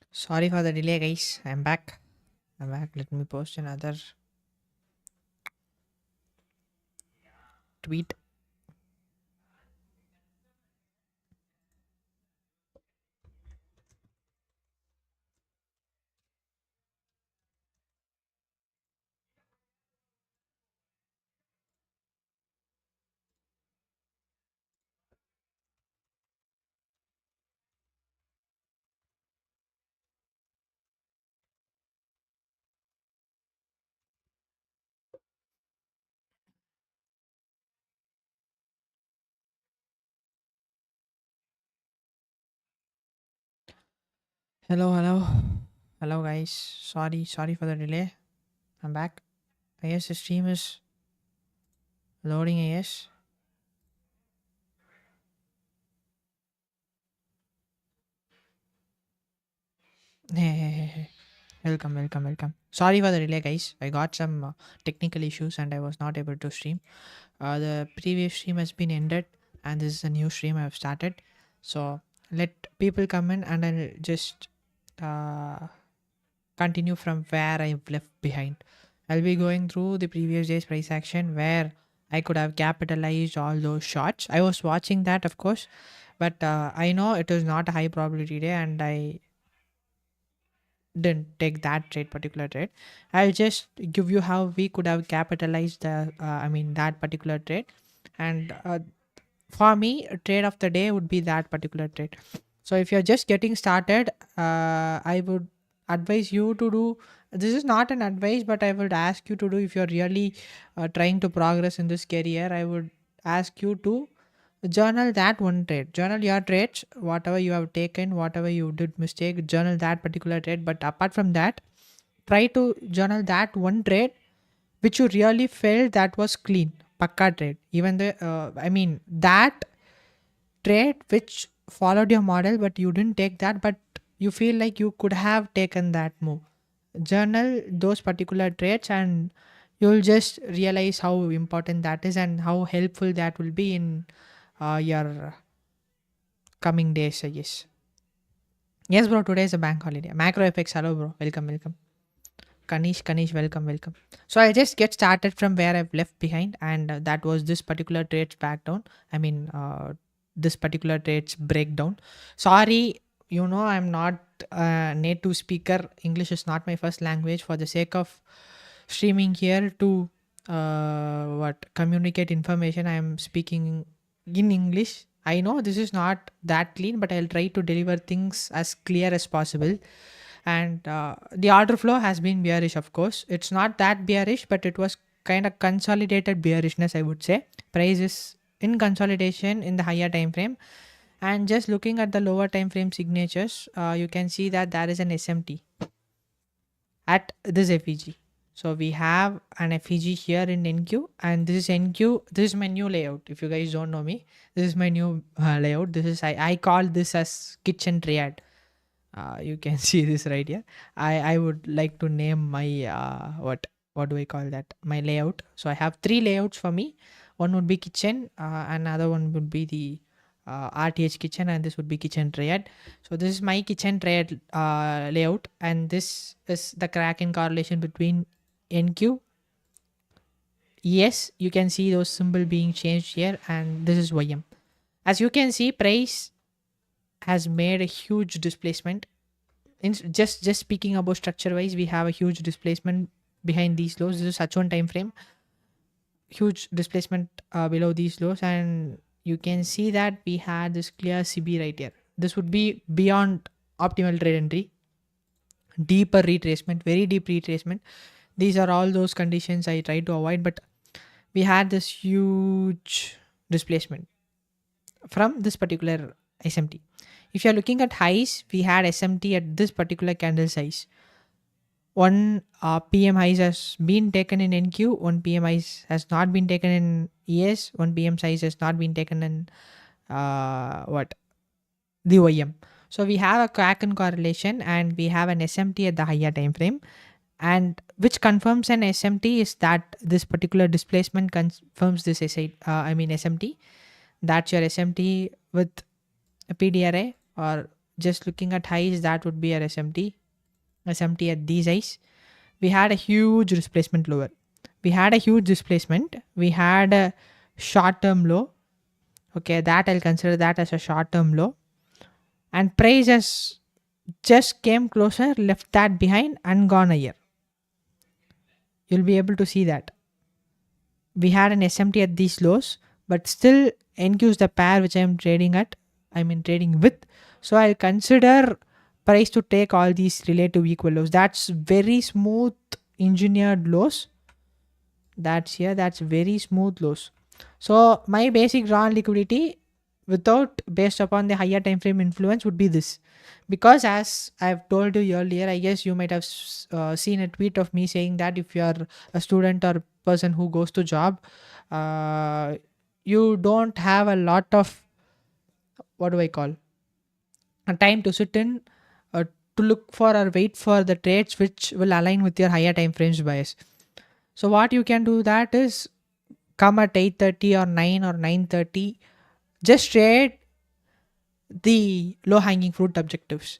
Sorry for the delay, guys. I'm back. I'm back. Let me post another tweet. Hello, hello. Hello, guys. Sorry for the delay. I'm back. I guess the stream is loading, I guess. Hey, hey, hey, hey. Welcome. Sorry for the delay, guys. I got some technical issues and I was not able to stream. The previous stream has been ended, and this is a new stream I've started. So let people come in, and I'll just uh, continue from where I've left behind. I'll be going through the previous day's price action where I could have capitalized all those shots. I was watching that, of course, but I know it was not a high probability day, and I didn't take that trade, particular trade. I'll just give you how we could have capitalized that particular trade. And for me, a trade of the day would be that particular trade. So if you're just getting started, I would advise you to do, this is not an advice, but I would ask you to do, if you're really trying to progress in this career, I would ask you to journal that one trade, journal your trades, whatever you have taken, whatever you did mistake, journal that particular trade. But apart from that, try to journal that one trade which you really felt that was clean, pakka trade. Even the that trade which followed your model, but you didn't take that, but you feel like you could have taken that move. Journal those particular trades, and you'll just realize how important that is and how helpful that will be in your coming days, I guess. Yes, bro, today is a bank holiday. Macro FX, hello, bro. Welcome. Kanish, welcome. So I just get started from where I've left behind, and that was this particular trade's backdown. This particular trade's breakdown. Sorry, I'm not a native speaker. English is not my first language. For the sake of streaming here to what communicate information, I am speaking in English. I know this is not that clean, but I'll try to deliver things as clear as possible. And the order flow has been bearish, of course. It's not that bearish, but it was kind of consolidated bearishness, I would say. Price is in consolidation in the higher time frame, and just looking at the lower time frame signatures, you can see that there is an SMT at this FEG. So we have an FEG here in NQ, and this is NQ. This is my new layout. If you guys don't know me, this is my new layout. This is I call this as kitchen triad. You can see this right here. I would like to name my what do I call that, my layout. So I have three layouts for me. One would be kitchen, another one would be the RTH kitchen, and this would be kitchen triad. So this is my kitchen triad layout, and this is the Kraken correlation between NQ. Yes, you can see those symbol being changed here, and this is YM. As you can see, price has made a huge displacement. Just speaking about structure wise, we have a huge displacement behind these lows. This is such one time frame, huge displacement below these lows, and you can see that we had this clear CB right here. This would be beyond optimal trade entry, deeper retracement, very deep retracement. These are all those conditions I try to avoid, but we had this huge displacement from this particular SMT. If you're looking at highs, we had SMT at this particular candle size. One PM highs has been taken in NQ, one PM highs has not been taken in ES, one PM size has not been taken in what the OEM. So we have a crack in correlation and we have an SMT at the higher time frame, and which confirms an SMT is that this particular displacement confirms this SMT. That's your SMT with a PDRA, or just looking at highs, that would be our SMT at these highs. We had a huge displacement lower. We had a huge displacement. We had a short term low. Okay, that I'll consider that as a short term low. And price has just came closer, left that behind, and gone higher. You'll be able to see that. We had an SMT at these lows, but still NQ is the pair which I'm trading at. Trading with. So I'll consider price to take all these relative equal lows. That's very smooth engineered lows. That's here. That's very smooth lows. So my basic drawn liquidity without based upon the higher time frame influence would be this, because as I've told you earlier, I guess you might have seen a tweet of me saying that if you're a student or person who goes to job, uh, you don't have a lot of, what do I call, a time to sit in, to look for or wait for the trades which will align with your higher time frames bias. So what you can do that is come at 8:30 or 9 or 9:30, just trade the low hanging fruit objectives.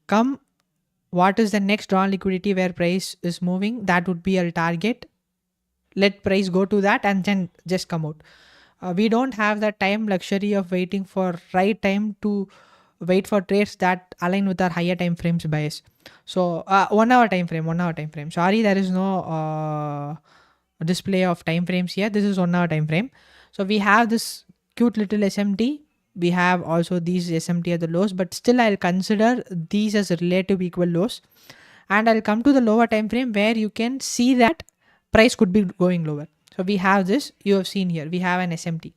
Come, what is the next drawn liquidity where price is moving, that would be our target. Let price go to that and then just come out. We don't have the time luxury of waiting for right time to wait for trades that align with our higher time frames bias. So 1 hour time frame. Sorry, there is no display of time frames here. This is 1 hour time frame. So we have this cute little SMT. We have also these SMT at the lows, but still I'll consider these as relative equal lows. And I'll come to the lower time frame where you can see that price could be going lower. So we have this, you have seen here, we have an SMT.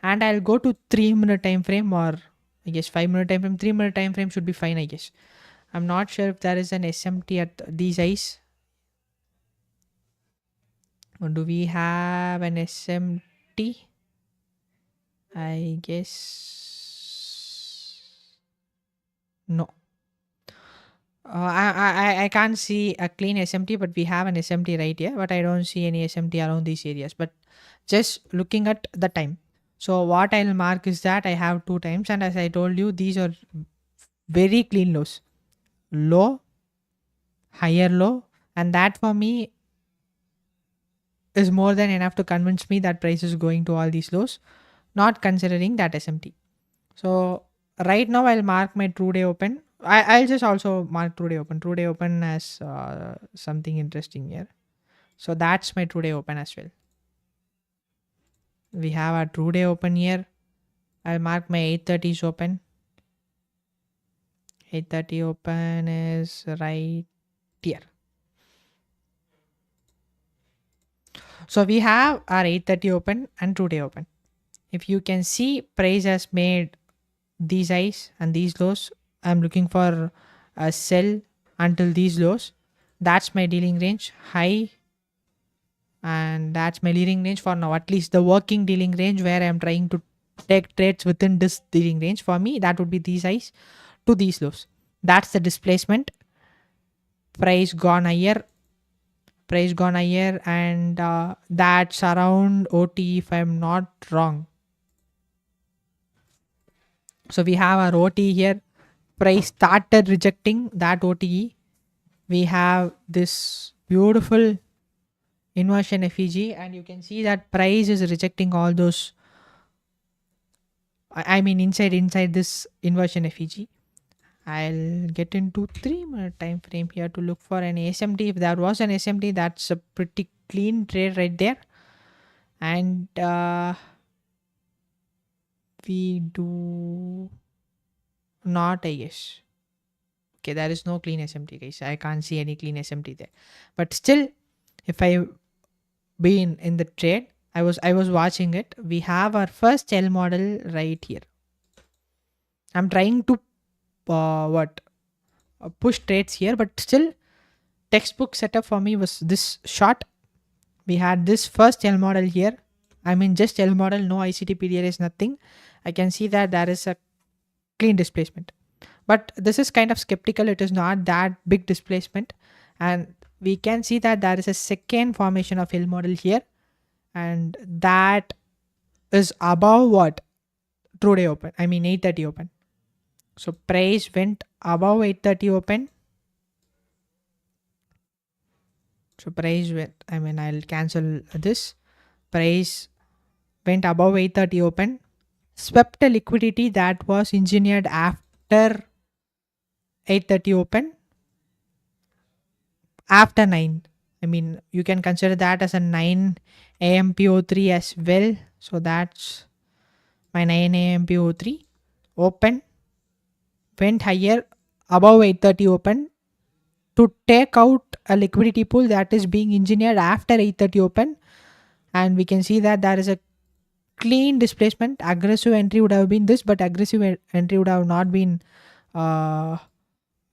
And I'll go to 3-minute time frame, or I guess 5-minute time frame. 3-minute time frame should be fine, I guess. I'm not sure if there is an SMT at these eyes. Or do we have an SMT? I guess no. I can't see a clean SMT, but we have an SMT right here. But I don't see any SMT around these areas. But just looking at the time. So what I'll mark is that I have 2 times, and as I told you, these are very clean lows. Low, higher low, and that for me is more than enough to convince me that price is going to all these lows, not considering that SMT. So right now I'll mark my true day open. I'll just also mark true day open. True day open as something interesting here. So that's my true day open as well. We have our true day open here. I'll mark my 8:30 open. 8:30 open is right here. So we have our 8:30 open and true day open. If you can see, price has made these highs and these lows. I'm looking for a sell until these lows. That's my dealing range, high, and that's my dealing range for now. At least the working dealing range where I'm trying to take trades within this dealing range. For me, that would be these highs to these lows. That's the displacement. Price gone higher, and that's around OT if I'm not wrong. So we have our OT here. Price started rejecting that OTE. We have this beautiful inversion FEG, and you can see that price is rejecting all those. Inside this inversion FEG. I'll get into 3-minute time frame here to look for an SMT. If there was an SMT, that's a pretty clean trade right there. And we do not, I guess. Okay, there is no clean SMT, guys. I can't see any clean SMT there. But still, if I been in the trade. I was watching it. We have our first L model right here. I'm trying to what push trades here, but still textbook setup for me was this short. We had this first L model here. I mean just L model, no ICT PDRS, nothing. I can see that there is a clean displacement. But this is kind of skeptical. It is not that big displacement. And we can see that there is a second formation of L model here. And that is above what? True day open. I mean 830 open. So price went above 830 open. So price went, I mean I'll cancel this. Price went above 830 open. Swept a liquidity that was engineered after 830 open. After 9. I mean you can consider that as a 9 AMPO3 as well. So that's my 9 AMPO3 open, went higher above 830 open to take out a liquidity pool that is being engineered after 830 open. And we can see that there is a clean displacement. Aggressive entry would have been this, but aggressive entry would have not been uh,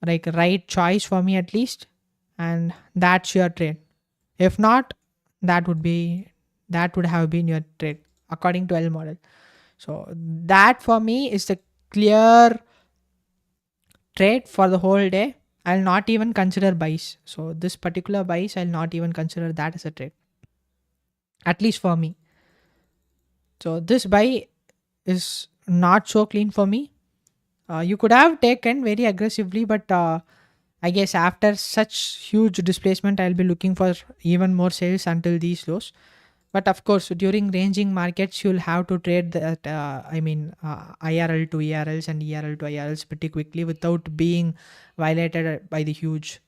like right choice for me at least. And that's your trade. If not, that would have been your trade according to L model. So that for me is the clear trade for the whole day. I'll not even consider buys. So this particular buys, I'll not even consider that as a trade. At least for me. So this buy is not so clean for me. You could have taken very aggressively, but I guess after such huge displacement, I'll be looking for even more sales until these lows. But of course, during ranging markets, you'll have to trade that. IRL to ERLs and ERL to IRLs pretty quickly without being violated by the huge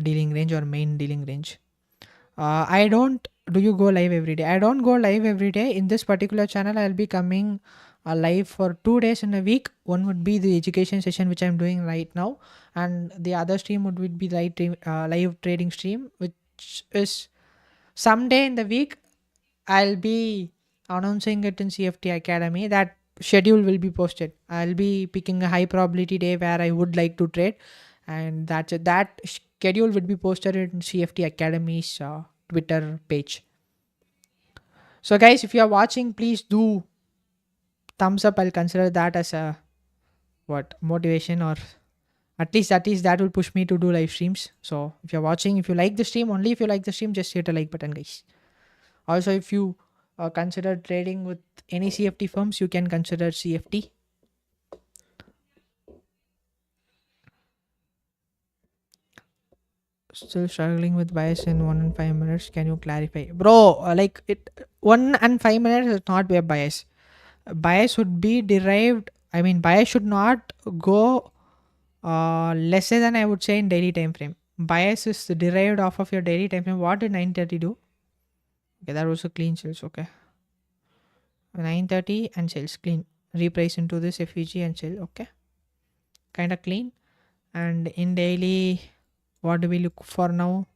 dealing range or main dealing range. I don't. Do you go live every day? I don't go live every day. In this particular channel, I'll be coming live for 2 days in a week. One would be the education session, which I'm doing right now, and the other stream would be live trading stream, which is someday in the week. I'll be announcing it in CFT Academy. That schedule will be posted. I'll be picking a high probability day where I would like to trade, and that schedule would be posted in CFT Academy's Twitter page. So, guys, if you are watching, please do thumbs up. I'll consider that as a what motivation, or at least that will push me to do live streams. So, if you're watching, if you like the stream, only if you like the stream, just hit a like button, guys. Also, if you consider trading with any CFT firms, you can consider CFT. Still struggling with bias in 1 and 5 minutes. Can you clarify, bro? Like it, 1 and 5 minutes is not web bias. Bias would be derived. I mean, bias should not go lesser than, I would say, in daily time frame. Bias is derived off of your daily time frame. What did 930 do? Okay, that was a clean sales. Okay, 930 and sales clean. Reprice into this FEG and sell. Okay, kind of clean. And in daily, what do we look for now?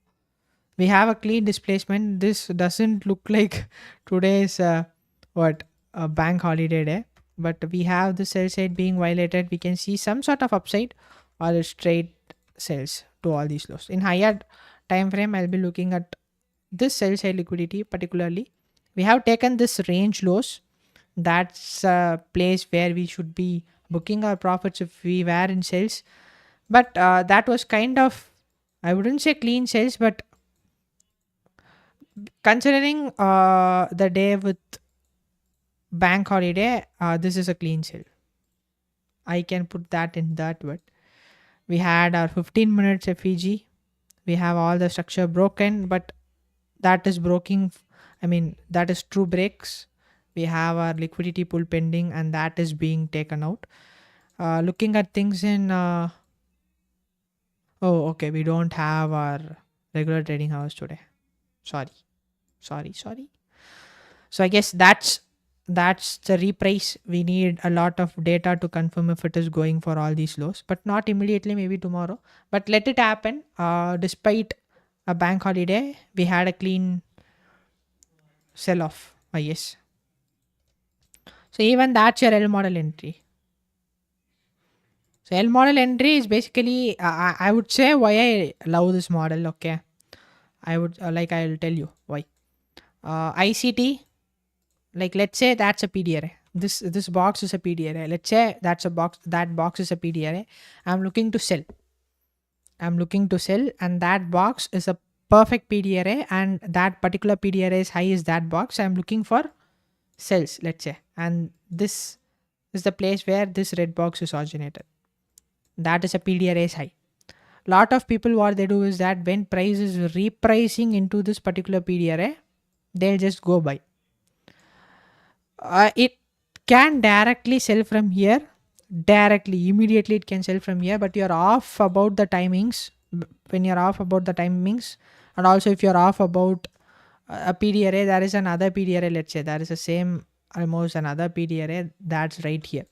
We have a clean displacement. This doesn't look like today's what a bank holiday day, but we have the sell side being violated. We can see some sort of upside or straight sales to all these lows. In higher time frame, I'll be looking at this sell side liquidity particularly. We have taken this range lows. That's a place where we should be booking our profits if we were in sales. But that was kind of, I wouldn't say clean sales, but considering the day with bank holiday, this is a clean sale. I can put that in that word. We had our 15 minutes FEG. We have all the structure broken, but that is broken. I mean, that is true breaks. We have our liquidity pool pending, and that is being taken out. Looking at things in oh, okay, we don't have our regular trading hours today. Sorry. So I guess that's the reprice. We need a lot of data to confirm if it is going for all these lows, but not immediately, maybe tomorrow. But let it happen. Despite a bank holiday, we had a clean sell off. Yes. So even that's your L model entry. So L model entry is basically, I would say why I love this model. Okay, I would I'll tell you why. ICT, like let's say that's a PD array. This box is a PD array. Let's say that's a box. That box is a PD array. I'm looking to sell. I'm looking to sell, and that box is a perfect PD array, and that particular PD array is high is that box. I'm looking for cells. Let's say, and this is the place where this red box is originated. That is a PD array is high. Lot of people what they do is that when price is repricing into this particular PD array, they'll just go buy. It can directly sell from here, directly immediately it can sell from here, but you're off about the timings. When you're off about the timings, and also if you're off about a PD array, there is another PD array. Let's say there is the same almost another PD array that's right here.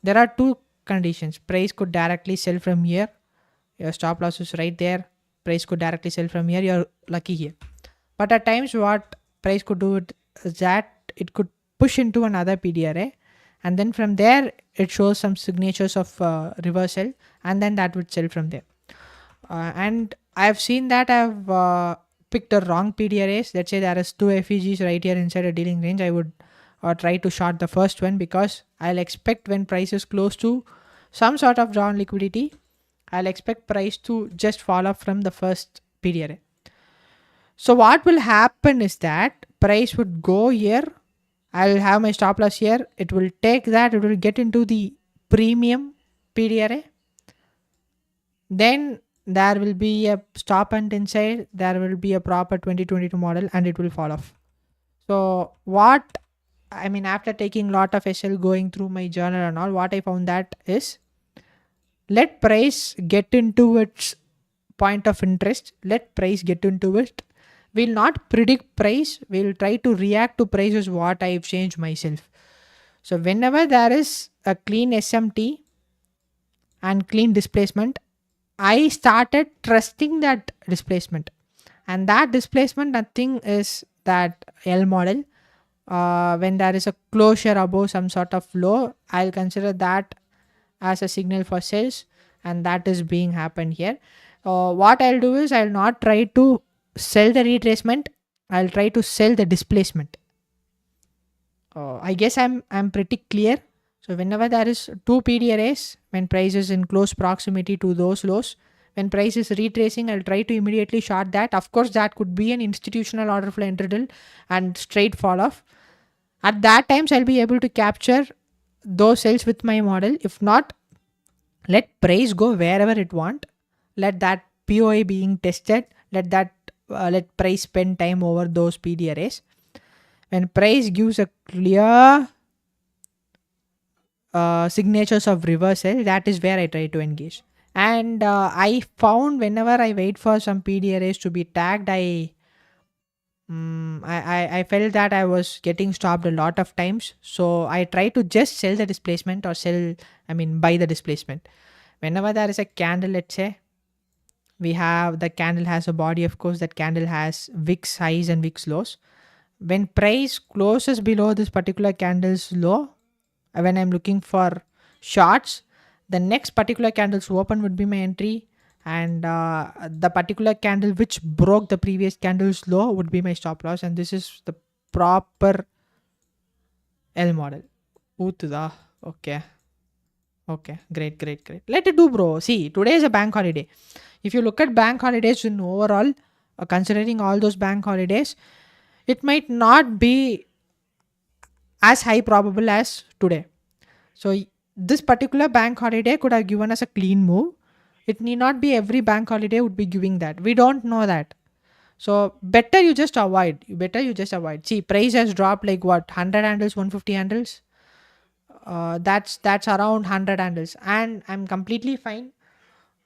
There are two conditions. Price could directly sell from here, your stop loss is right there. Price could directly sell from here, you're lucky here. But at times what price could do is that it could push into another PD array, and then from there it shows some signatures of reversal, and then that would sell from there. And I've seen that I've picked the wrong PD arrays. Let's say there is two FEGs right here inside a dealing range. I would try to short the first one, because I'll expect when price is close to some sort of drawn liquidity, I'll expect price to just fall off from the first PD array. So what will happen is that price would go here. I'll have my stop loss here. It will take that. It will get into the premium PD array. Then there will be a stop and inside. There will be a proper 2022 model, and it will fall off. So what I mean, after taking lot of SL, going through my journal and all, what I found that is, let price get into its point of interest. Let price get into it. We'll not predict price. We'll try to react to price is what I've changed myself. So whenever there is a clean SMT and clean displacement, I started trusting that displacement. And that displacement, nothing is that L model. When there is a closure above some sort of low, I'll consider that as a signal for sales, and that is being happened here. What I'll do is I'll not try to sell the retracement. I'll try to sell the displacement. I guess I'm pretty clear. So whenever there is two PD arrays, when price is in close proximity to those lows, when price is retracing, I'll try to immediately short that. Of course, that could be an institutional order flow entry drill and straight fall off. At that times, I'll be able to capture those sales with my model. If not, let price go wherever it want. Let that POI being tested. Let price spend time over those PD arrays. When price gives a clear signatures of reversal, that is where I try to engage. And I found whenever I wait for some PD arrays to be tagged, I felt that I was getting stopped a lot of times. So I try to just sell the displacement, or buy the displacement. Whenever there is a candle, let's say we have the candle has a body, of course, that candle has wicks highs and wicks lows. When price closes below this particular candle's low, when I'm looking for shorts, the next particular candle's open would be my entry, and the particular candle which broke the previous candle's low would be my stop loss. And this is the proper L model. Utuda. Okay, great. Let it do, bro. See, today is a bank holiday. If you look at bank holidays in overall, considering all those bank holidays, it might not be as high probable as today. So this particular bank holiday could have given us a clean move. It need not be every bank holiday would be giving that. We don't know that. So better you just avoid. See, price has dropped like what, 100 handles, 150 handles. That's around 100 handles, and I'm completely fine.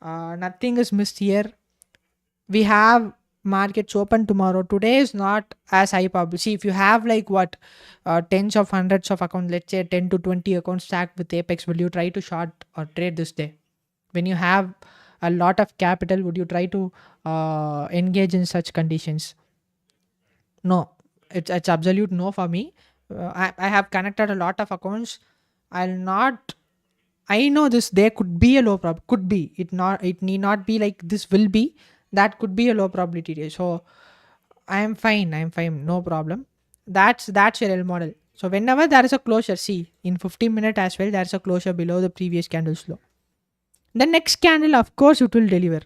Nothing is missed here. We have markets open tomorrow. Today is not as high probable. See, if you have like what, tens of hundreds of accounts, let's say 10 to 20 accounts stacked with Apex, will you try to short or trade this day? When you have a lot of capital, would you try to engage in such conditions? No. It's absolute no for me. I have connected a lot of accounts. I'll not. I know this. There could be a low prob. Could be. It need not be like this. Will be. That could be a low probability day. So I am fine. I am fine. No problem. That's your L model. So whenever there is a closure, see in 15 minutes as well, there is a closure below the previous candle's low. The next candle, of course, it will deliver.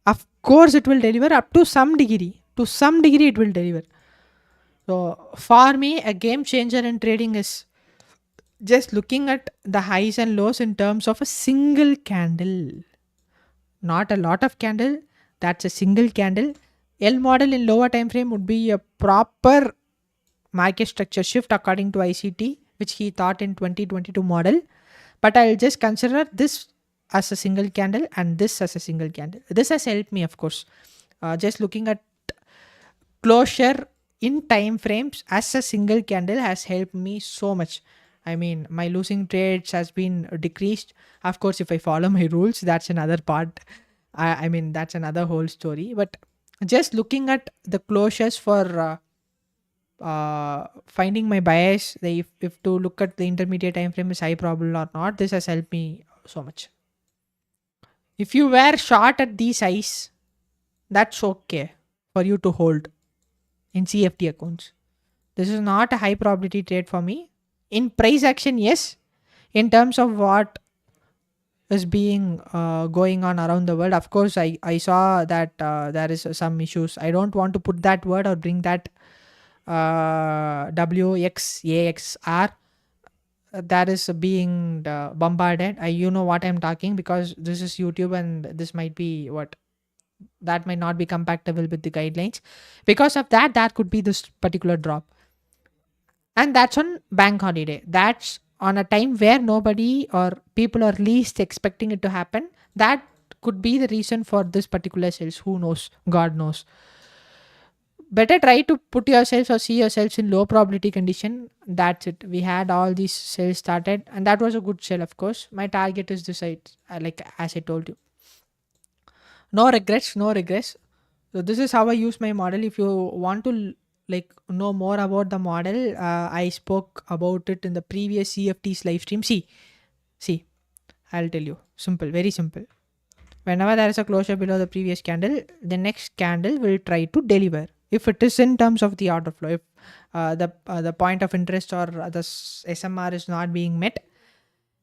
Of course, it will deliver up to some degree. To some degree, it will deliver. So for me, a game changer in trading is just looking at the highs and lows in terms of a single candle, not a lot of candle. That's a single candle. L model in lower time frame would be a proper market structure shift according to ICT, which he thought in 2022 model. But I'll just consider this as a single candle and this as a single candle. This has helped me, of course. Just looking at closure in time frames as a single candle has helped me so much. I mean, my losing trades has been decreased. Of course, if I follow my rules, that's another part. I mean, that's another whole story. But just looking at the closures for finding my bias, if to look at the intermediate time frame is high probable or not, this has helped me so much. If you were short at these highs, that's okay for you to hold in CFT accounts. This is not a high probability trade for me. In price action, yes. In terms of what is being going on around the world, of course, I saw that there is some issues. I don't want to put that word or bring that WXAXR that is being bombarded. You know what I'm talking, because this is YouTube and this might be what that might not be compatible with the guidelines. Because of that, that could be this particular drop. And that's on bank holiday. That's on a time where nobody or people are least expecting it to happen. That could be the reason for this particular sales. Who knows? God knows. Better try to put yourselves or see yourselves in low probability condition. That's it. We had all these sales started, and that was a good sell, of course. My target is this side, like as I told you. No regrets, no regrets. So this is how I use my model. If you want to like know more about the model, I spoke about it in the previous CFT's live stream. See, I'll tell you. Simple, very simple. Whenever there is a closure below the previous candle, the next candle will try to deliver. If it is in terms of the order flow, if the point of interest or the SMR is not being met,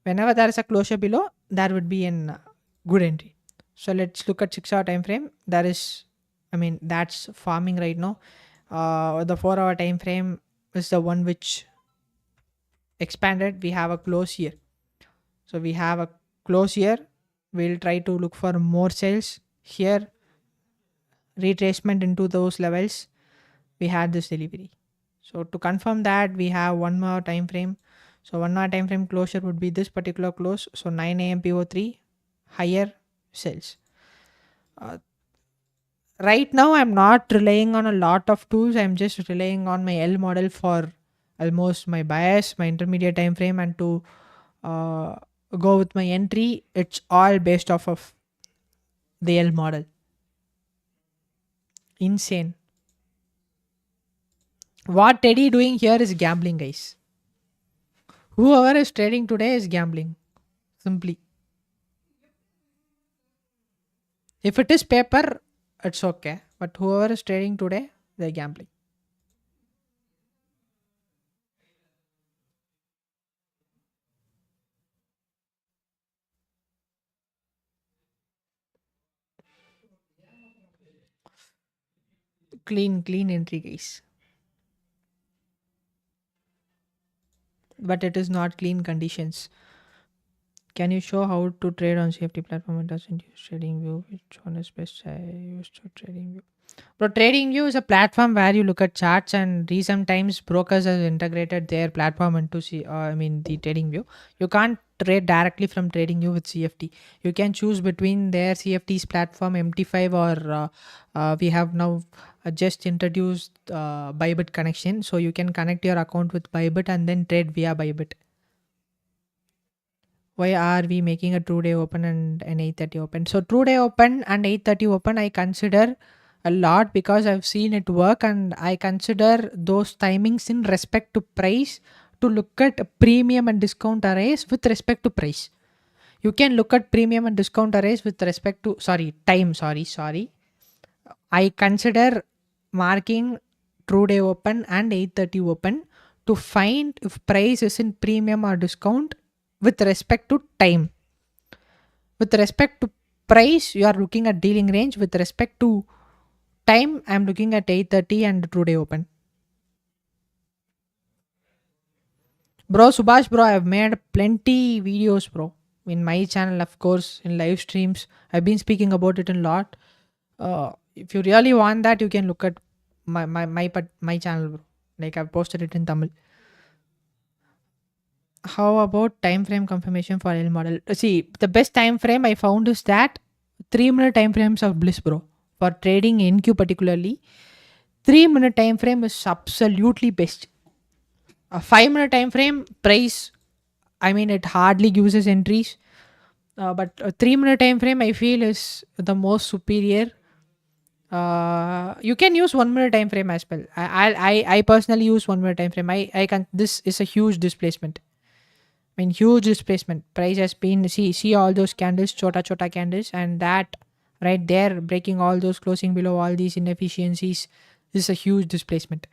whenever there is a closure below, there would be an good entry. So let's look at 6 hour time frame. There is, I mean, that's farming right now. The 4 hour time frame is the one which expanded. We have a close here. So we have a close here. We'll try to look for more sales here. Retracement into those levels. We had this delivery. So to confirm that, we have 1 more time frame. So 1 hour time frame closure would be this particular close. So 9 a.m. PO3 higher sales. Right now, I'm not relying on a lot of tools. I'm just relying on my L model for almost my bias, my intermediate time frame, and to uh, go with my entry. It's all based off of the L model. Insane. What Teddy doing here is gambling, guys. Whoever is trading today is gambling. Simply. If it is paper, it's okay. But whoever is trading today, they're gambling. Clean entry, guys. But it is not clean conditions. Can you show how to trade on safety platform? It doesn't use TradingView. Which one is best? I use to TradingView. But TradingView is a platform where you look at charts, and recent times brokers have integrated their platform into the TradingView. You can't trade directly from TradingView with CFT. You can choose between their CFT's platform MT5 or we have now just introduced Bybit connection, so you can connect your account with Bybit and then trade via Bybit. Why are we making a 2 day open and an 8:30 open? So 2 day open and 8:30 open, I consider a lot because I've seen it work, and I consider those timings in respect to price to look at premium and discount arrays with respect to price. You can look at premium and discount arrays with respect to sorry. I consider marking true day open and 8:30 open to find if price is in premium or discount with respect to time. With respect to price, you are looking at dealing range. With respect to time, I'm looking at 8:30 and true day open. Bro, Subhash, bro, I've made plenty videos, bro. In my channel, of course, in live streams. I've been speaking about it a lot. If you really want that, you can look at my channel, bro. Like I've posted it in Tamil. How about time frame confirmation for L model? See, the best time frame I found is that 3 minute time frames of bliss, bro. For trading NQ particularly, 3 minute time frame is absolutely best. A 5 minute time frame price, I mean, it hardly gives us entries. But a 3 minute time frame I feel is the most superior. You can use 1 minute time frame as well. I personally use 1 minute time frame. I can. This is a huge displacement. I mean, huge displacement. Price has been, see all those candles, chota candles, and that right there breaking all those closing below all these inefficiencies. This is a huge displacement.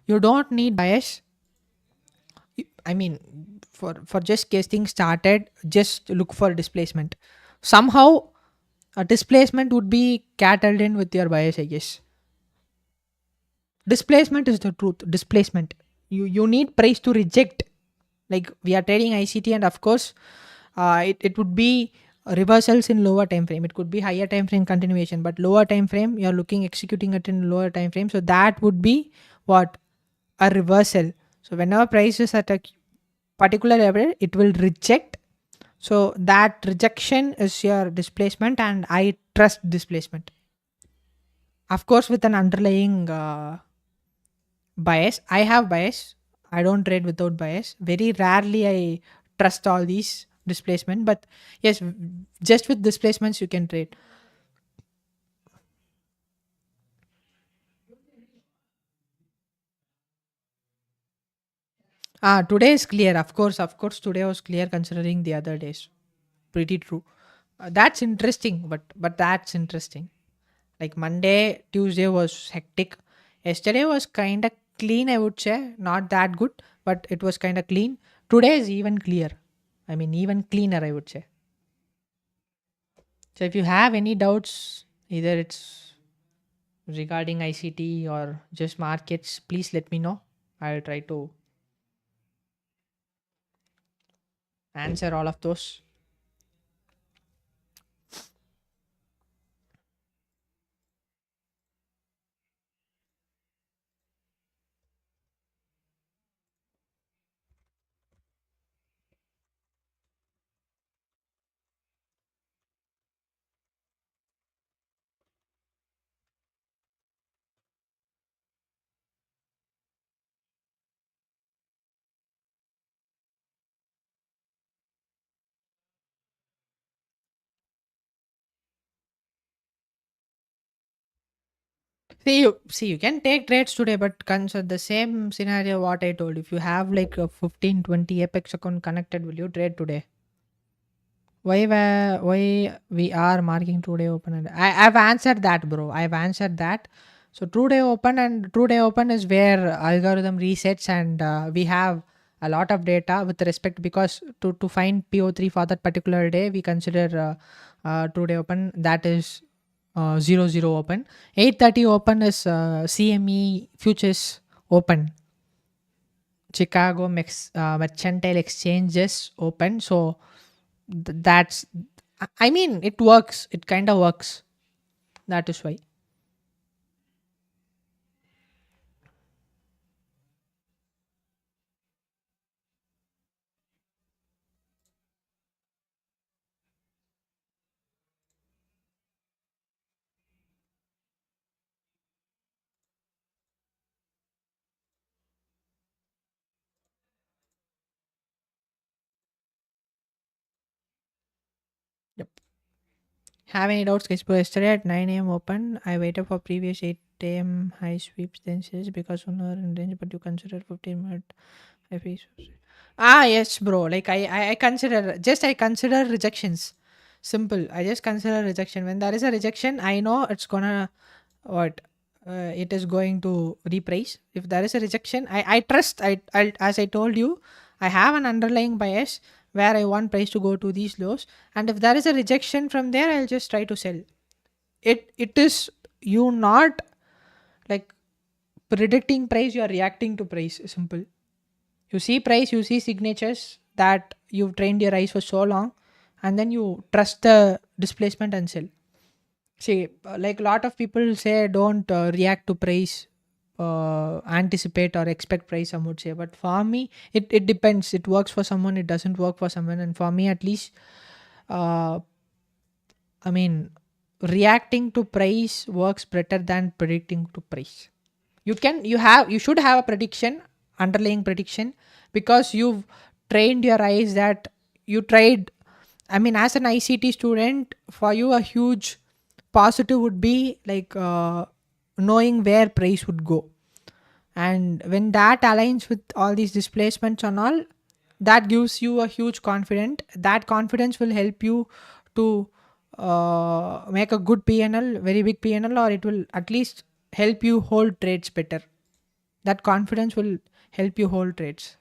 You don't need bias. I mean, for just getting started, just look for displacement. Somehow, a displacement would be cattled in with your bias, I guess. Displacement is the truth. Displacement. You need price to reject. Like we are trading ICT, and of course, it would be reversals in lower time frame. It could be higher time frame continuation, but lower time frame you're looking executing it in lower time frame. So that would be what, a reversal. So whenever price is at a particular level, it will reject. So that rejection is your displacement, and I trust displacement. Of course, with an underlying bias. I have bias. I don't trade without bias. Very rarely I trust all these displacement, but yes, just with displacements you can trade. Today is clear. Of course, today was clear considering the other days. Pretty true. That's interesting, but that's interesting. Like Monday, Tuesday was hectic. Yesterday was kind of clean, I would say. Not that good, but it was kind of clean. Today is even clear. I mean, even cleaner, I would say. So if you have any doubts, either it's regarding ICT or just markets, please let me know. I'll try to answer all of those. See, you can take trades today, but consider the same scenario what I told. If you have like a 15, 20 Apex account connected, will you trade today? Why we are marking today open? And I've answered that, bro. I've answered that. So true day open is where algorithm resets, and we have a lot of data with respect, because to find PO3 for that particular day we consider true day open, that is 00 open. 8:30 open is CME futures open. Chicago Mercantile Exchanges open. So that's, I mean, it works. It kind of works. That is why. Yep. Have any doubts, guys? Bro, yesterday at 9 a.m. open, I waited for previous 8 a.m. high sweeps, then says because 1 hour in range, but you consider 15 minute high fees. Ah, yes, bro. Like I consider just I consider rejections. Simple. I just consider rejection. When there is a rejection, I know it's gonna what it is going to reprice. If there is a rejection, I trust. I as I told you, I have an underlying bias where I want price to go to these lows, and if there is a rejection from there, I'll just try to sell. It is you not like predicting price. You are reacting to price. Simple. You see price, you see signatures that you've trained your eyes for so long, and then you trust the displacement and sell. See, like a lot of people say, don't react to price, anticipate or expect price. Some would say, but for me, it depends. It works for someone, it doesn't work for someone, and for me, at least, uh, I mean, reacting to price works better than predicting to price. You should have a prediction, underlying prediction, because you've trained your eyes that you tried. I mean, as an ICT student, for you a huge positive would be like knowing where price would go, and when that aligns with all these displacements and all, that gives you a huge confidence. That confidence will help you to make a good PNL, very big PNL, or it will at least help you hold trades better. That confidence will help you hold trades.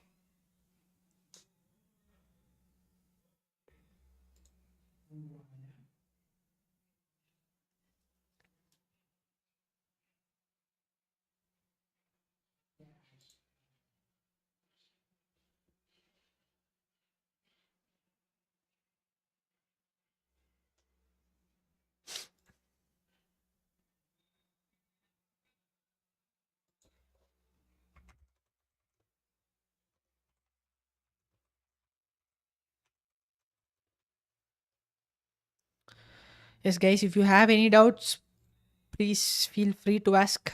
Yes, guys, if you have any doubts, please feel free to ask.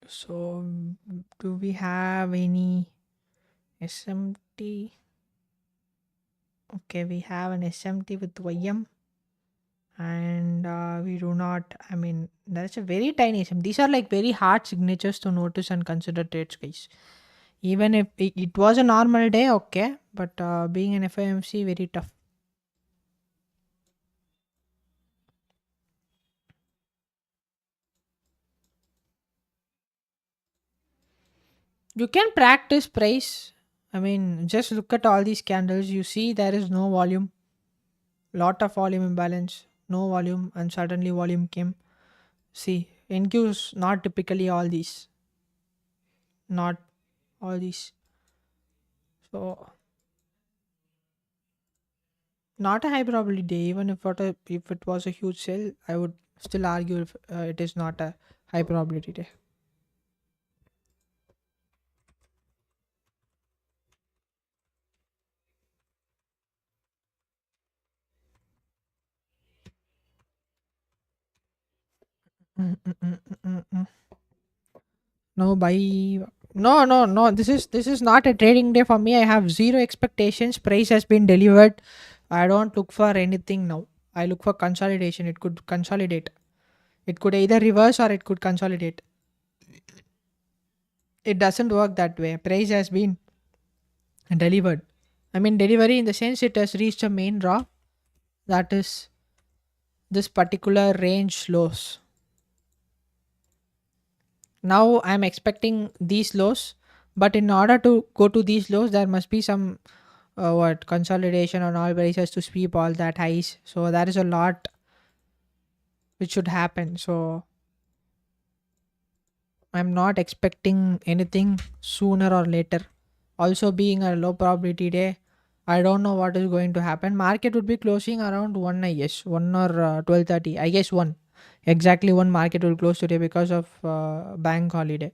So, do we have any SMT? Okay, we have an SMT with YM, and we do not. I mean, that's a very tiny SM. These are like very hard signatures to notice and consider trades, guys. Even if it was a normal day, okay, but being an FIMC, very tough. You can practice price. I mean, just look at all these candles. You see, there is no volume, lot of volume imbalance, no volume, and suddenly volume came. See, NQs not typically all these, not all these. So, not a high probability day. Even if it was a huge sale, I would still argue if it is not a high probability day. Mm, mm, mm, mm, mm, mm. No, buy. No, no, no. This is not a trading day for me. I have zero expectations. Price has been delivered. I don't look for anything now. I look for consolidation. It could consolidate. It could either reverse or it could consolidate. It doesn't work that way. Price has been delivered. I mean, delivery in the sense it has reached a main draw. That is this particular range lows. Now I'm expecting these lows, but in order to go to these lows, there must be some what consolidation on all prices to sweep all that highs. So that is a lot which should happen. So I'm not expecting anything sooner or later. Also, being a low probability day, I don't know what is going to happen. Market would be closing around 1, I guess, 1 or 12:30. I guess 1. Exactly 1 market will close today because of bank holiday.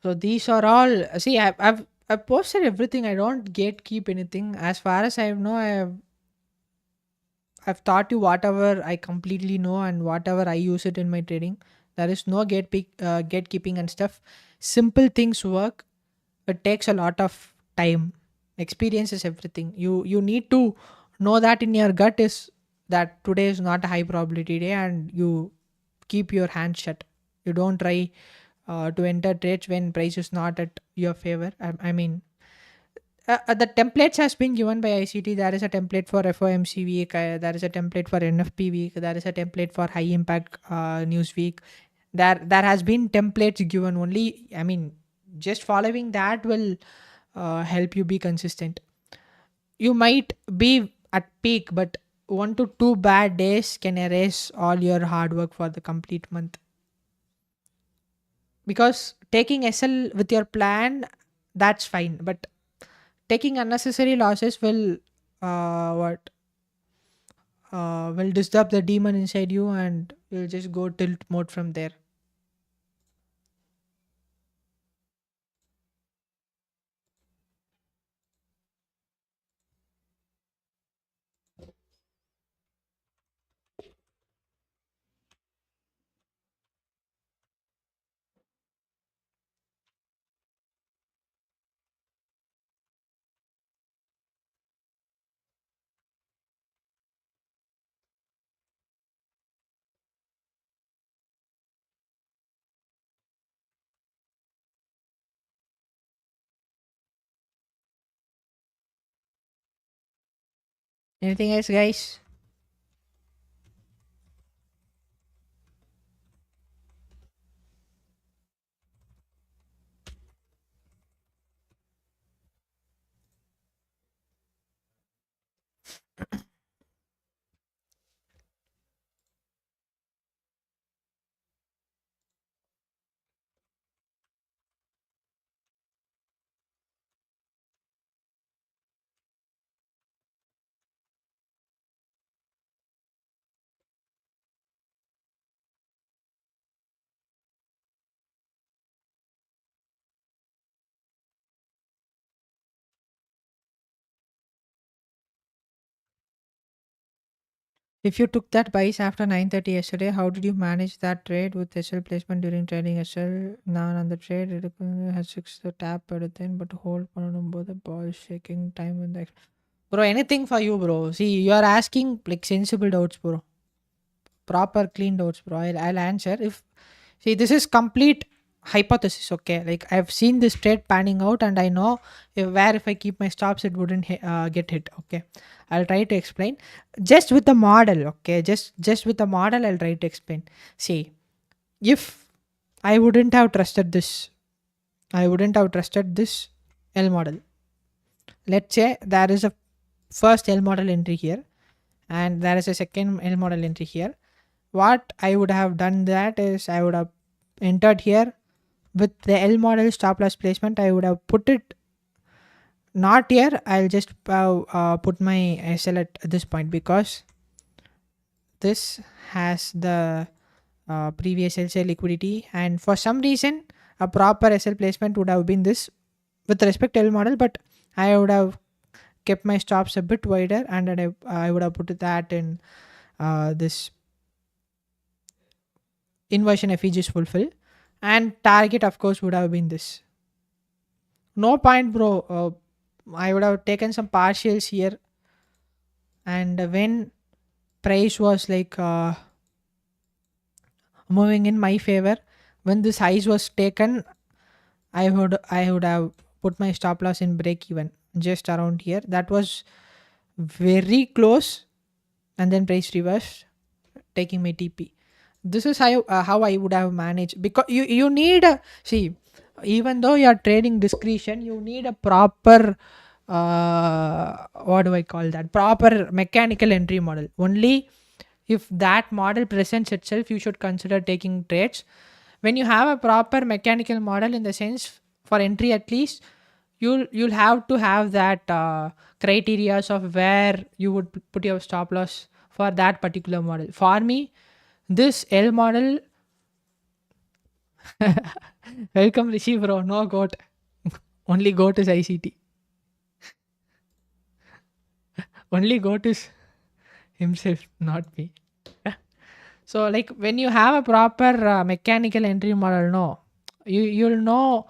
So these are all. See, I've posted everything. I don't gatekeep anything. As far as I know, I have. I've taught you whatever I completely know and whatever I use it in my trading. There is no gatekeeping and stuff. Simple things work. It takes a lot of time. Experience is everything. You need to know that in your gut is that today is not a high probability day, and you keep your hand shut. You don't try to enter trades when price is not at your favor. I mean, the templates has been given by ICT. There is a template for FOMC week. There is a template for NFP week. There is a template for high impact news week. There has been templates given only. I mean, just following that will help you be consistent. You might be at peak, but 1 to 2 bad days can erase all your hard work for the complete month. Because taking SL with your plan, that's fine, but taking unnecessary losses what will disturb the demon inside you, and you'll just go tilt mode from there. Anything else, guys? If you took that buys after 9:30 yesterday, how did you manage that trade with SL placement during trading SL? None on the trade, it has six the tap everything, but hold on both the ball shaking time in the bro. Anything for you, bro. See, you are asking like sensible doubts, bro. Proper clean doubts, bro. I'll answer. If see, this is complete hypothesis, okay? Like I've seen this trade panning out, and I know if I keep my stops, it wouldn't get hit. Okay, I'll try to explain just with the model. Okay, just with the model, I'll try to explain. See, if I wouldn't have trusted this, I wouldn't have trusted this L model. Let's say there is a first L model entry here, and there is a second L model entry here. What I would have done that is I would have entered here with the L model stop loss placement. I would have put it not here. I'll just put my SL at this point because this has the previous LCL liquidity, and for some reason a proper SL placement would have been this with respect to L model, but I would have kept my stops a bit wider, and then I would have put that in this inversion FEG is fulfilled, and target of course would have been this. No point, bro. I would have taken some partials here, and when price was like moving in my favor, when this highs was taken, I would have put my stop loss in break even just around here. That was very close, and then price reversed, taking my TP. This is how I would have managed, because you need a see, even though you are trading discretion, you need a proper what do I call that, proper mechanical entry model. Only if that model presents itself, you should consider taking trades. When you have a proper mechanical model, in the sense for entry at least, you'll have to have that criterias of where you would put your stop loss for that particular model. For me, this L model, welcome Rishi bro, no goat. Only goat is ICT. Only goat is himself, not me. So like when you have a proper mechanical entry model, no, you'll know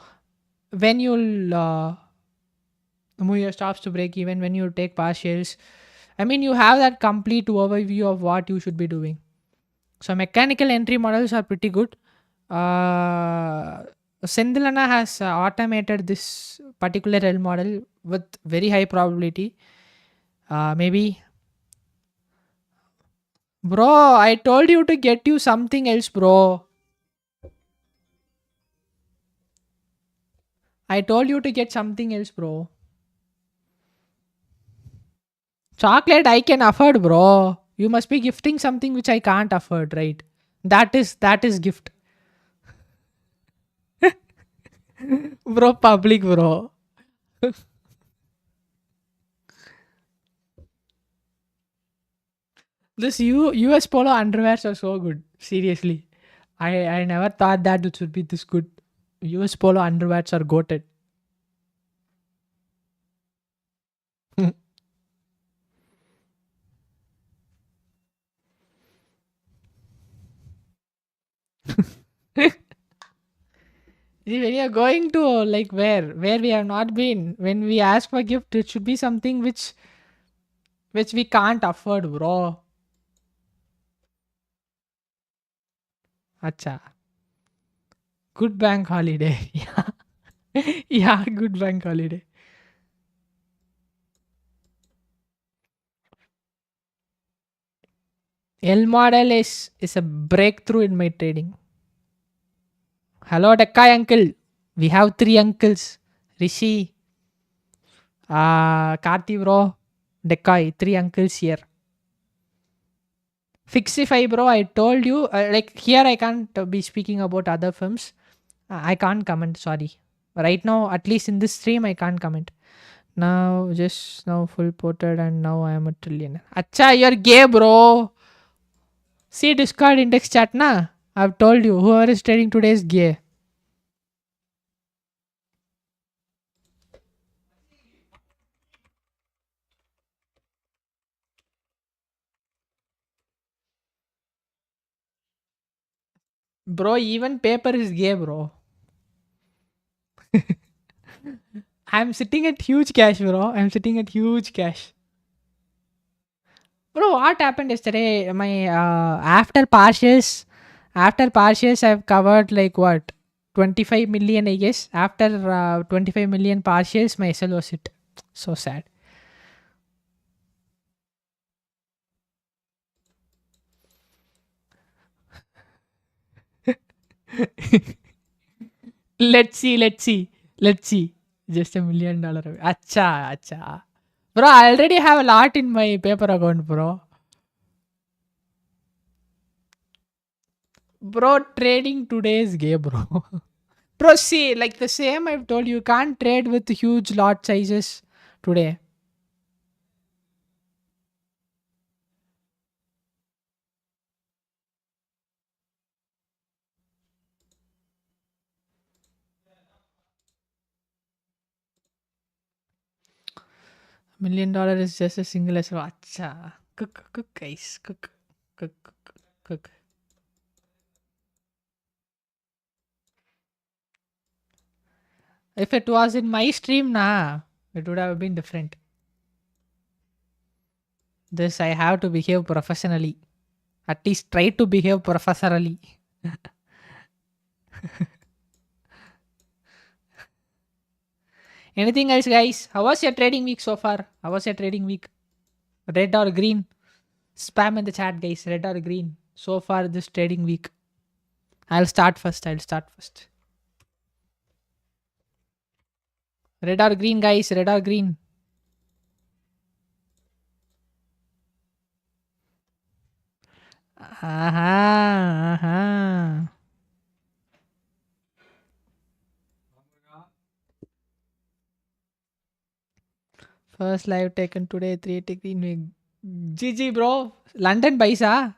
when you'll move your stops to break even, when you take partials. I mean, you have that complete overview of what you should be doing. So mechanical entry models are pretty good. Uh, Sendilana has automated this particular L model with very high probability. Maybe, bro, I told you to get you something else, bro. I told you to get something else, bro. Chocolate I can afford, bro. You must be gifting something which I can't afford, right? That is gift, bro. Public, bro. This US Polo underwears are so good. Seriously, I never thought that it should be this good. US Polo underwears are goated. See, when you're going to like where we have not been, when we ask for gift, it should be something which we can't afford, bro. Acha, good bank holiday. Yeah, yeah, good bank holiday. L model is a breakthrough in my trading. Hello, Dekai uncle. We have three uncles. Rishi, Karthi bro, Dekai, three uncles here. Fixify bro, I told you. Like here, I can't be speaking about other films. I can't comment. Sorry. Right now, at least in this stream, I can't comment. Now, just now full ported, and now I am a trillionaire. Acha, you're gay, bro. See Discord index chat, na? I've told you, whoever is trading today is gay. Bro, even paper is gay, bro. I'm sitting at huge cash, bro. I'm sitting at huge cash. Bro, what happened yesterday? My after partials, I've covered like what 25 million, I guess. After 25 million partials, my SL was hit. So sad. Let's see. Just $1 million. Acha. Bro, I already have a lot in my paper account, bro. Bro, trading today is gay, bro. Bro, see, like the same I've told you, you can't trade with huge lot sizes today. $1 million is just a single as well. Acha. Cook, guys. Cook. If it was in my stream, nah, it would have been different. This I have to behave professionally. At least try to behave professionally. Anything else, guys? How was your trading week so far? How was your trading week? Red or green? Spam in the chat, guys. Red or green? So far this trading week. I'll start first. Red or green, guys? Red or green? Aha. First live taken today, 3 take green week. GG, bro. London Baisa.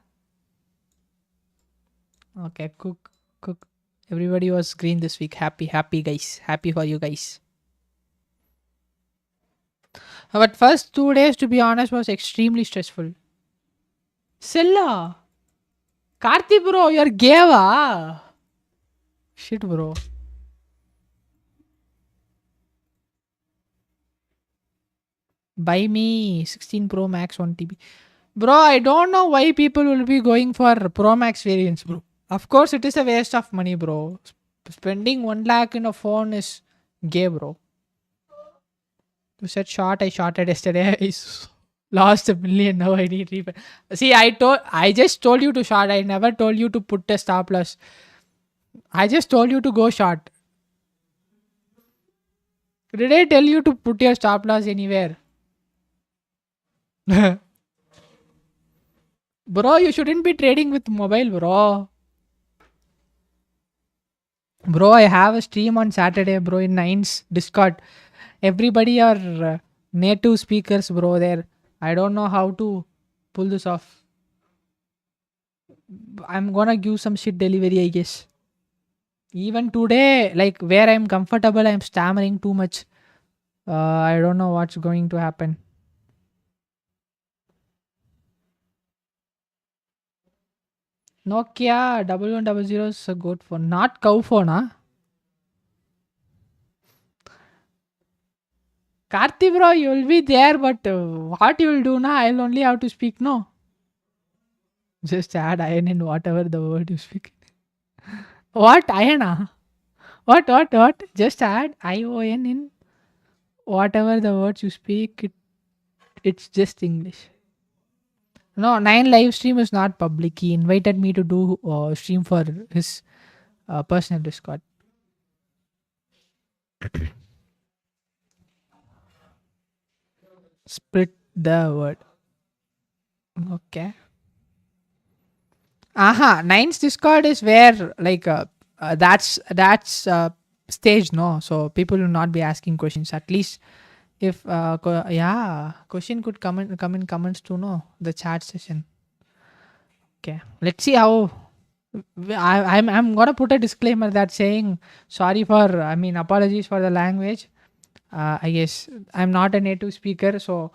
Okay, cook. Everybody was green this week. Happy, guys. Happy for you guys. But first 2 days, to be honest, was extremely stressful. Sella. Karthi bro, you're gay va? Shit bro. Buy me 16 Pro Max 1 TB. Bro, I don't know why people will be going for Pro Max variants, bro. Of course, it is a waste of money, bro. Spending 1 lakh in a phone is gay, bro. You said short, I shorted yesterday. Lost a million. Now I need refund. See, I just told you to short. I never told you to put a stop loss. I just told you to go short. Did I tell you to put your stop loss anywhere? Bro, you shouldn't be trading with mobile, bro. Bro, I have a stream on Saturday, bro, in Nine's Discord. Everybody are native speakers, bro. There, I don't know how to pull this off. I'm gonna give some shit delivery, I guess. Even today, like where I'm comfortable, I'm stammering too much. I don't know what's going to happen. Nokia 1100 is a good phone, not cow phone, huh? Karthi, bro, you'll be there, but what you'll do now? I'll only have to speak, no? Just add iron in whatever the word you speak. What iron? What? Just add ION in whatever the words you speak. It's just English. No, Nine live stream is not public. He invited me to do stream for his personal Discord. Split the word. Okay. Aha, Nine's Discord is where like that's stage, no. So people will not be asking questions. At least if yeah, question could come in comments to know the chat session. Okay, let's see how. I'm gonna put a disclaimer that saying sorry for, I mean, apologies for the language. I guess I'm not a native speaker, so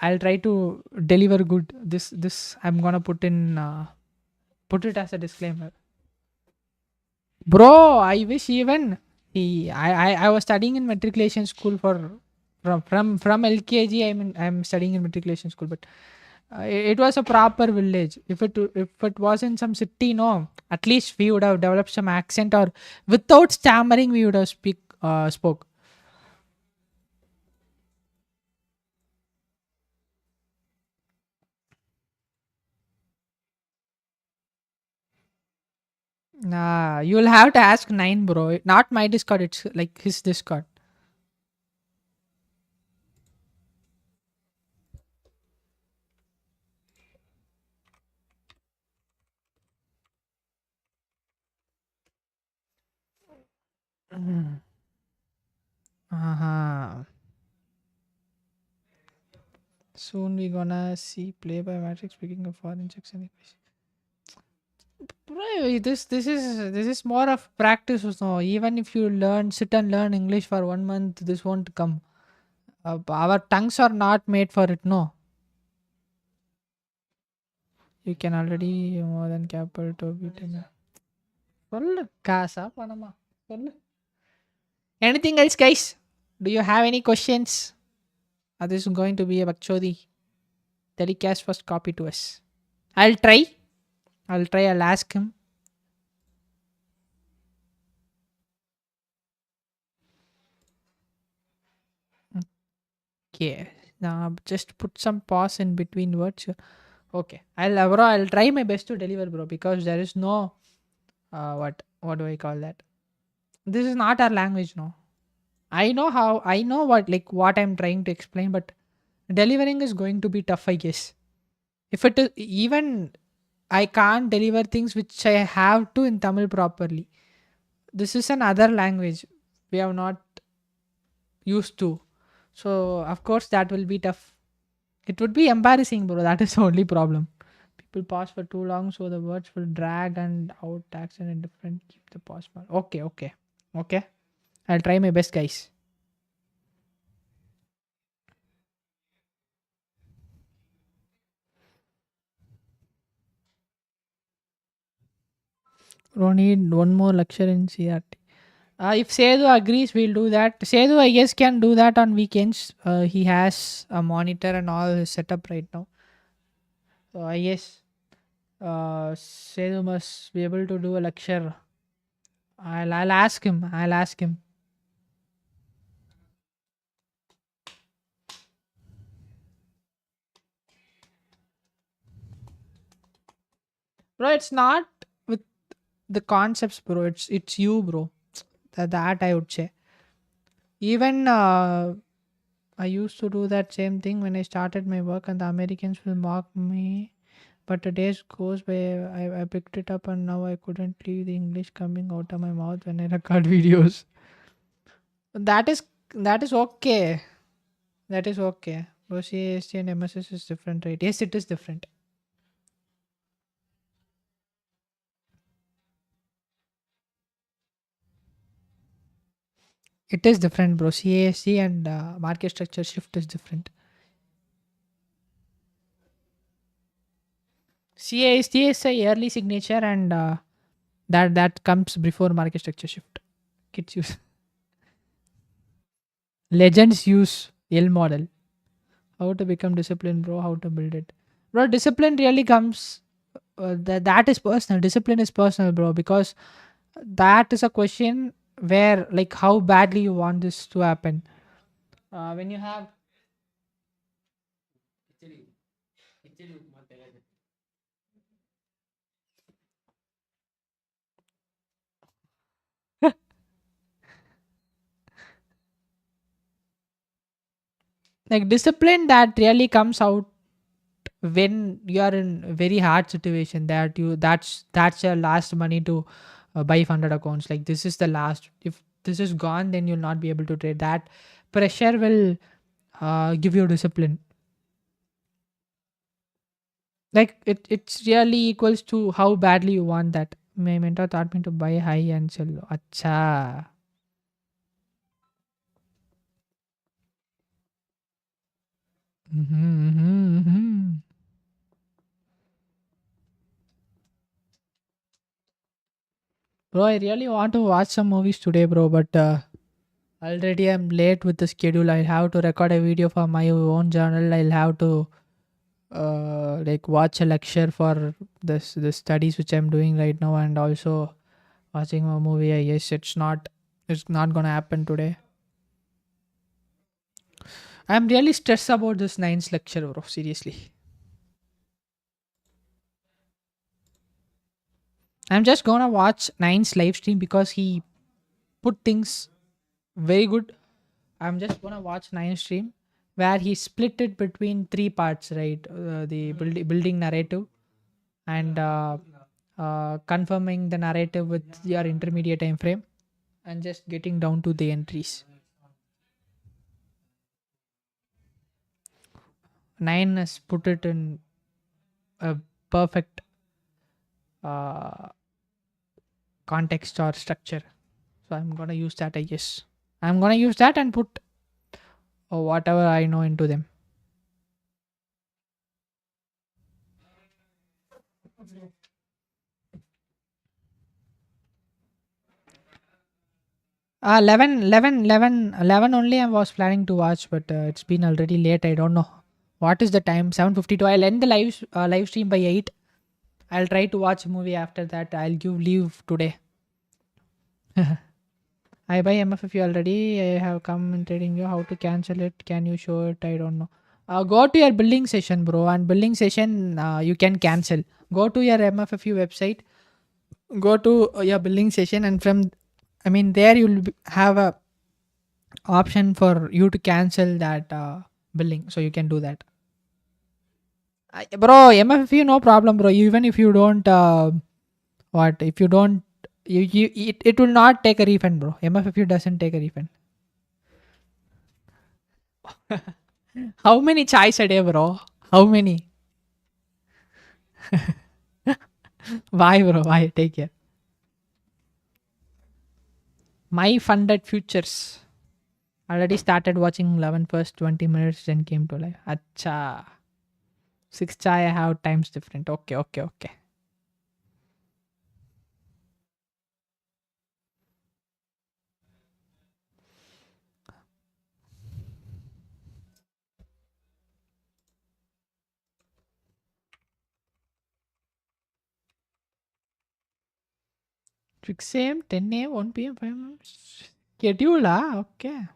I'll try to deliver good. This I'm gonna put it as a disclaimer. Bro, I wish even I was studying in matriculation school for from LKG. I'm studying in matriculation school, but it was a proper village. If it was in some city, no, at least we would have developed some accent, or without stammering, we would have spoke. Nah, you'll have to ask Nine, bro. Not my Discord. It's like his Discord. Mm. Uh-huh. Soon we gonna see play by Matrix. Speaking of foreign checks and equations. Bro, this is more of practice. So even if you sit and learn English for 1 month, this won't come. Our tongues are not made for it. No, you can already more than capital to be. சொல்லு காசா பணமா சொல்லு. Anything else, guys? Do you have any questions? This is going to be a Bakchodi telecast first copy to us. I'll try. I'll ask him. Okay. Now just put some pause in between words. Okay. I'll try my best to deliver, bro, because there is no what do I call that? This is not our language, no. I know what I'm trying to explain, but delivering is going to be tough, I guess. If it is even I can't deliver things which I have to in Tamil properly. This is another language we have not used to. So of course that will be tough. It would be embarrassing, bro. That is the only problem. People pause for too long, so the words will drag and out accent and different. Keep the pause. Okay. I'll try my best, guys. We need one more lecture in CRT. If Sedu agrees, we'll do that. Sedu, I guess, can do that on weekends. He has a monitor and all his setup right now. So I guess Sedu must be able to do a lecture. I'll ask him. I'll ask him. Bro, it's not with the concepts, bro. It's you, bro. That I would say. Even I used to do that same thing when I started my work, and the Americans will mock me. But the days goes by, I picked it up, and now I couldn't leave the English coming out of my mouth when I record videos. That is that is okay. That is okay. OCAST and MSS is different, right? Yes, it is different. It is different, bro. CASC and market structure shift is different. CAST is a yearly signature, and that comes before market structure shift. Kids use legends use L model. How to become disciplined, bro? How to build it, bro? Discipline really comes. That is personal. Discipline is personal, bro, because that is a question where, like, how badly you want this to happen. When you have like discipline, that really comes out when you are in a very hard situation, that that's your last money to buy funded accounts. Like, this is the last. If this is gone, then you'll not be able to trade. That pressure will give you discipline. Like, it's really equals to how badly you want that. My mentor taught me to buy high and sell low. Acha. Mhm. Bro, I really want to watch some movies today, bro, but already I'm late with the schedule. I'll have to record a video for my own journal. I'll have to like watch a lecture for this the studies which I'm doing right now, and also watching a movie. I guess it's not gonna happen today. I'm really stressed about this ninth lecture, bro. Seriously. I'm just gonna watch Nine's live stream because he put things very good. I'm just gonna watch Nine's stream where he split it between three parts, right? The building narrative, and confirming the narrative with your intermediate time frame, and just getting down to the entries. Nine has put it in a perfect uh, context or structure. So I'm gonna use that, I guess. I'm gonna use that and put whatever I know into them. 11, 11, 11, 11 only I was planning to watch, but it's been already late. I don't know. What is the time? 7:52. I'll end the live stream by 8. I'll try to watch a movie after that. I'll give leave today. I buy MFF already. I have commenting you how to cancel it. Can you show it? I don't know. Go to your billing session, bro. And billing session, you can cancel. Go to your MFFU website. Go to your billing session, and from, I mean, there you'll have a option for you to cancel that billing, so you can do that. Bro, MFFU no problem, bro. Even if you don't, what if you don't, it will not take a refund, bro. MFFU doesn't take a refund. How many chais a day, bro? How many? Why, bro? Why? Take care. My funded futures. Already started watching 11 first 20 minutes, then came to life. Acha. 6 chai I have times different. Okay, okay, okay. 6 a.m., 10 a.m., 1 p.m., 5 a.m. Schedule, okay.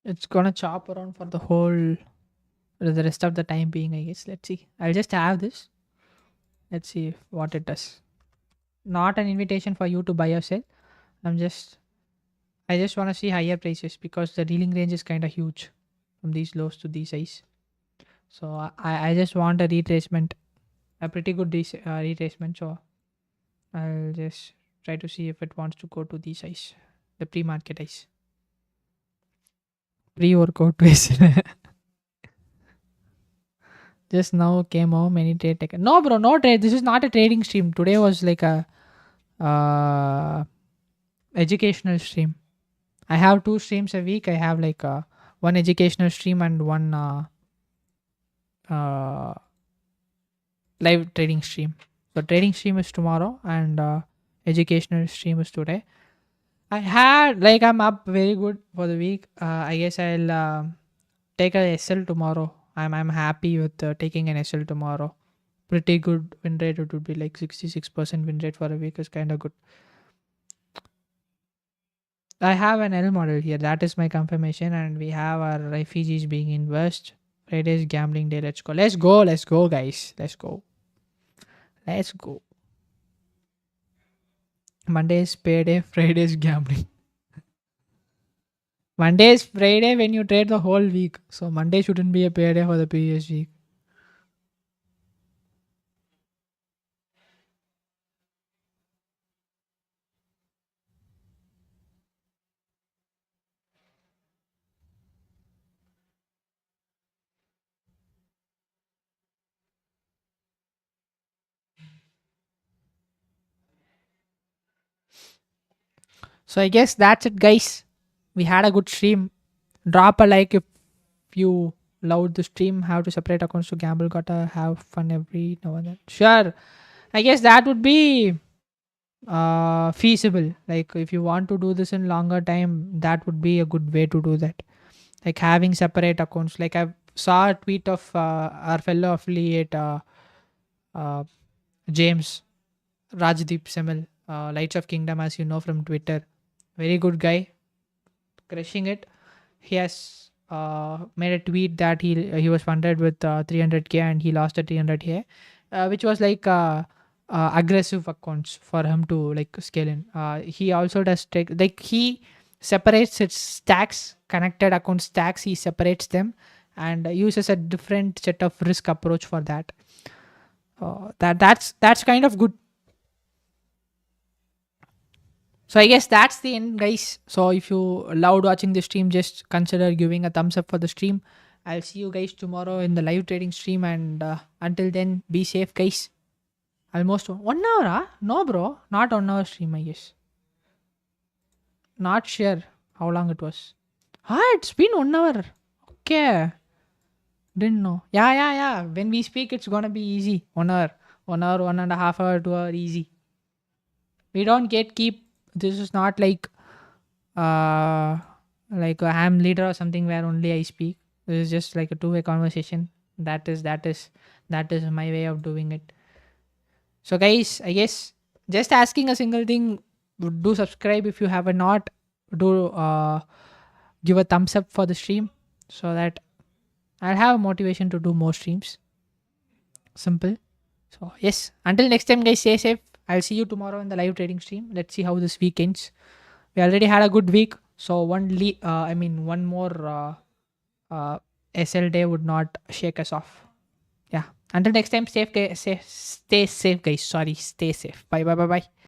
It's gonna chop around for the rest of the time being, I guess. Let's see. I'll just have this. Let's see what it does. Not an invitation for you to buy or sell. I'm just I just want to see higher prices because the dealing range is kind of huge from these lows to these highs. So I just want a retracement, a pretty good retracement. So I'll just try to see if it wants to go to these highs, the pre-market highs, pre-workout highs. Just now came out many trade taken. No, bro, no trade. This is not a trading stream. Today was like a uh, educational stream. I have two streams a week. I have like one educational stream and one uh, live trading stream. So trading stream is tomorrow and educational stream is today. I had like I'm up very good for the week. I guess I'll take a SL tomorrow. I'm happy with taking an SL tomorrow. Pretty good win rate. It would be like 66% win rate for a week is kind of good. I have an L model here. That is my confirmation, and we have our refugees being inversed. Friday's gambling day. Let's go. Let's go. Let's go, guys. Let's go. Let's go. Monday is payday. Friday is gambling. Monday is Friday when you trade the whole week. So Monday shouldn't be a payday for the previous week. So I guess that's it, guys. We had a good stream. Drop a like if you loved the stream. How to separate accounts to gamble. Gotta have fun every now and then. Sure. I guess that would be feasible. Like if you want to do this in longer time, that would be a good way to do that. Like having separate accounts. Like I saw a tweet of our fellow affiliate uh, James Rajdeep Semel, Lights of Kingdom, as you know from Twitter. Very good guy, crushing it. He has made a tweet that he was funded with 300k and he lost the 300k, which was like aggressive accounts for him to like scale in. He also does take like he separates its stacks, connected account stacks. He separates them and uses a different set of risk approach for that. That's kind of good. So I guess that's the end, guys. So if you loved watching the stream, just consider giving a thumbs up for the stream. I'll see you guys tomorrow in the live trading stream, and until then, be safe, guys. Almost 1 hour, No, bro, not 1 hour stream. I guess. Not sure how long it was. It's been 1 hour. Okay, didn't know. Yeah, yeah, yeah. When we speak, it's gonna be easy. 1 hour, 1 hour, 1.5 hour, 2 hour, easy. We don't get keep. This is not uh like a ham leader or something where only I speak. This is just like a two-way conversation. That is my way of doing it. So guys, I guess just asking a single thing, do subscribe if you have not. Do give a thumbs up for the stream so that I'll have motivation to do more streams. Simple. So yes, until next time, guys, stay safe. I'll see you tomorrow in the live trading stream. Let's see how this week ends. We already had a good week, so one more SL day would not shake us off. Yeah. Until next time, stay safe, guys. Sorry, stay safe. Bye, bye, bye, bye.